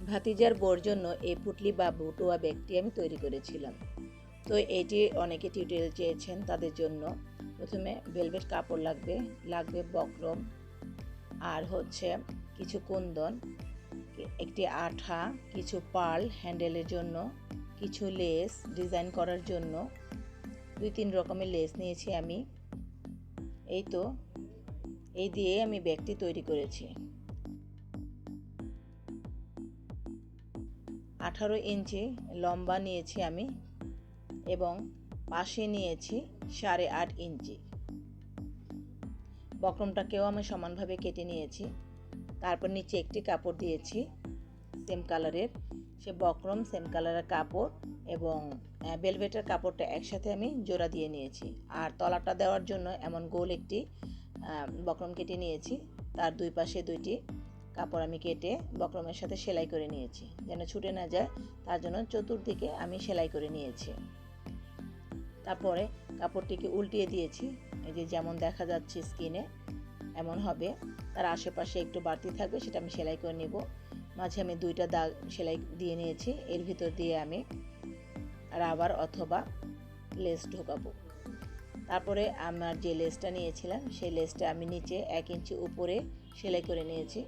ভাতিজার বোর জন্য এই পুটলি বা বটুয়া ব্যাগটি আমি তৈরি করেছিলাম। তো এটি অনেকে টিউটোরিয়াল চেয়েছেন, তাদের জন্য প্রথমে ভেলভেট কাপড় লাগবে বক্রম, আর হচ্ছে কিছু কুন্দন, একটি আঠা, কিছু পার্ল হ্যান্ডেলের জন্য, কিছু লেস ডিজাইন করার জন্য, 2-3 রকমের লেস নিয়েছি আমি। এই তো, এই দিয়ে আমি ব্যাগটি তৈরি করেছি। 18 ইঞ্চি লম্বা নিয়েছি আমি এবং পাশে নিয়েছি 8.5 ইঞ্চি। বক্রমটাকেও আমি সমানভাবে কেটে নিয়েছি। তারপর নিচে একটি কাপড় দিয়েছি সেম কালারের, সে বক্রম সেম কালারের কাপড় এবং ভেলভেটের কাপড়টা একসাথে আমি জোড়া দিয়ে নিয়েছি। আর তলাটা দেওয়ার জন্য এমন গোল একটি বক্রম কেটে নিয়েছি, তার দুই পাশে 2টি কাপড় আমি কেটে বক্রমের সাথে সেলাই করে নিয়েছি, যেন ছুটে না যায়, তার জন্য চতুর্দিকে আমি সেলাই করে নিয়েছি। তারপরে কাপড়টিকে উল্টিয়ে দিয়েছি, এই যে যেমন দেখা যাচ্ছে স্ক্রিনে এমন হবে, তার আশেপাশে একটু বাড়তি থাকবে, সেটা আমি সেলাই করে নেব। মাঝে আমি 2টা দাগ সেলাই দিয়ে নিয়েছি, এর ভিতর দিয়ে আমি রাবার অথবা লেস ঢোকাবো। তারপরে আমার যে লেসটা নিয়েছিলাম সেই লেসটা আমি নিচে 1 ইঞ্চি উপরে সেলাই করে নিয়েছি,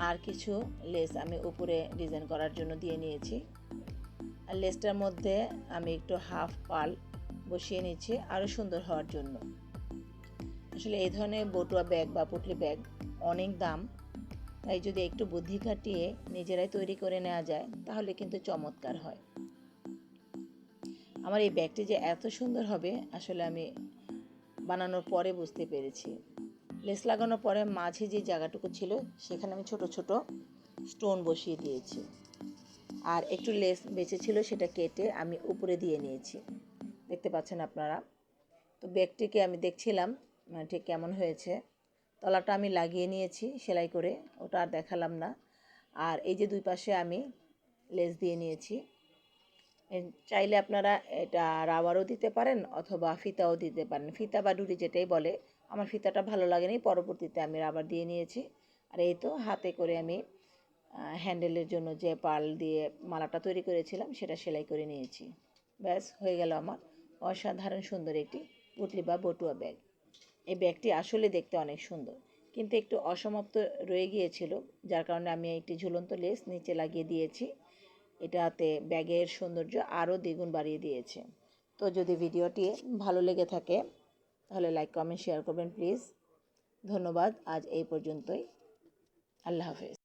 আর কিছু লেস আমি উপরে ডিজাইন করার জন্য দিয়ে নিয়েছি। আর লেসটার মধ্যে আমি একটু হাফ পার্ল বসিয়ে নিচ্ছি আরও সুন্দর হওয়ার জন্য। আসলে এই ধরনের বটুয়া ব্যাগ বা পুটলি ব্যাগ অনেক দাম, তাই যদি একটু বুদ্ধি খাটিয়ে নিজেরাই তৈরি করে নেওয়া যায় তাহলে কিন্তু চমৎকার হয়। আমার এই ব্যাগটি যে এত সুন্দর হবে আসলে আমি বানানোর পরে বুঝতে পেরেছি। লেস লাগানোর পরে মাঝে যে জায়গাটুকু ছিল সেখানে আমি ছোট ছোট স্টোন বসিয়ে দিয়েছি, আর একটু লেস বেঁচে ছিল সেটা কেটে আমি উপরে দিয়ে নিয়েছি, দেখতে পাচ্ছেন আপনারা। তো ব্যাগটিকে আমি দেখছিলাম ঠিক কেমন হয়েছে। তলাটা আমি লাগিয়ে নিয়েছি সেলাই করে, ওটা আর দেখালাম না। আর এই যে দুই পাশে আমি লেস দিয়ে নিয়েছি, চাইলে আপনারা এটা রাবারও দিতে পারেন অথবা ফিতাও দিতে পারেন, ফিতা বা ডুরি যেটাই বলে। আমার ফিতাটা ভালো লাগেনি, পরবর্তীতে আমি রাবার দিয়ে নিয়েছি। আর এই তো হাতে করে আমি হ্যান্ডেলের জন্য যে পার্ল দিয়ে মালাটা তৈরি করেছিলাম সেটা সেলাই করে নিয়েছি। ব্যাস হয়ে গেল আমার অসাধারণ সুন্দর একটি পুটলি বা বটুয়া ব্যাগ। এই ব্যাগটি আসলে দেখতে অনেক সুন্দর, কিন্তু একটু অসমাপ্ত রয়ে গিয়েছিল, যার কারণে আমি একটি ঝুলন্ত লেস নিচে লাগিয়ে দিয়েছি। এটাতে ব্যাগের সৌন্দর্য আরও দ্বিগুণ বাড়িয়ে দিয়েছে। তো যদি ভিডিওটি ভালো লেগে থাকে তাহলে লাইক কমেন্ট শেয়ার করবেন প্লিজ। ধন্যবাদ, আজ এই পর্যন্তই। আল্লাহ হাফেজ।